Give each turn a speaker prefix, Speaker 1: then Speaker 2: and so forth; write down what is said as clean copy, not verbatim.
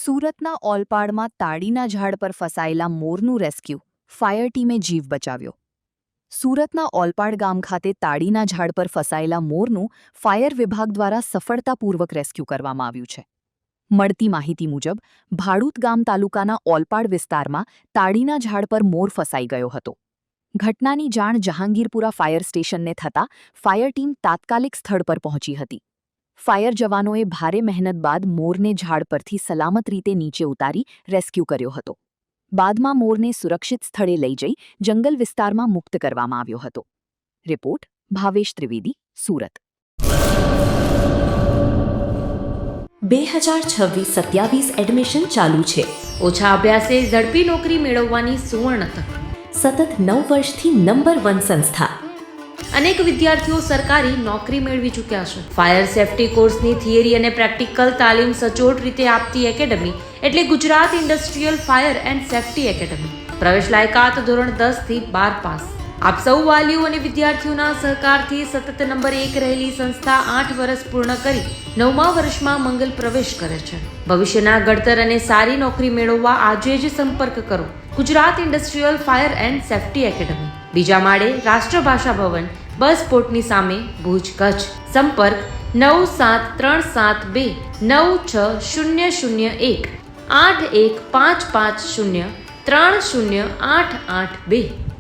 Speaker 1: સુરતના ઓલપાડમાં તાડીના ઝાડ પર ફસાયેલા મોરનું રેસ્ક્યુ, ફાયર ટીમે જીવ બચાવ્યો. સુરતના ઓલપાડ ગામ ખાતે તાડીના ઝાડ પર ફસાયેલા મોરનું ફાયર વિભાગ દ્વારા સફળતાપૂર્વક રેસ્ક્યુ કરવામાં આવ્યું છે. મળતી માહિતી મુજબ ભાડૂત ગામ તાલુકાના ઓલપાડ વિસ્તારમાં તાડીના ઝાડ પર મોર ફસાઈ ગયો હતો. ઘટનાની જાણ જહાંગીરપુરા ફાયર સ્ટેશનને થતાં ફાયર ટીમ તાત્કાલિક સ્થળ પર પહોંચી હતી. ફાયર જવાનોએ ભારે મહેનત બાદ મોરને ઝાડ પરથી સલામત રીતે નીચે ઉતારી રેસ્ક્યુ કર્યો હતો. બાદમાં મોરને સુરક્ષિત સ્થળે લઈ જઈ જંગલ વિસ્તારમાં મુક્ત કરવામાં આવ્યો હતો. રિપોર્ટ ભાવેશ ત્રિવેદી, સુરત.
Speaker 2: 2026-27 એડમિશન ચાલુ છે.
Speaker 3: ઓછા અભ્યાસે ઝડપી નોકરી મેળવવાની સુવર્ણ તક.
Speaker 2: સતત 9 વર્ષથી નંબર 1 સંસ્થા.
Speaker 3: અનેક વિદ્યાર્થીઓ સરકારી નોકરી મેળવી ચૂક્યા છે. ફાયર સેફટી કોર્સની થિયરી અને પ્રેક્ટિકલ તાલીમ સચોટ રીતે આપતી એકેડમી એટલે Gujarat industrial fire and safety academy. પ્રવેશ લાયકાત ધોરણ 10 થી 12 પાસ. આપ સૌ વાલીઓ અને વિદ્યાર્થીઓના સહકારથી સતત નંબર 1 રહેલી સંસ્થા 8 વર્ષ પૂર્ણ કરી 9મા વર્ષમાં મંગલ પ્રવેશ કરે છે. ભવિષ્યના ઘડતર અને સારી નોકરી મેળવવા આજે જ સંપર્ક કરો Gujarat industrial fire and safety academy, બીજા માળે રાષ્ટ્રભાષા ભવન, બસ પોર્ટની સામે, ભુજ, કચ્છ. સંપર્ક 9737296001 8155030882.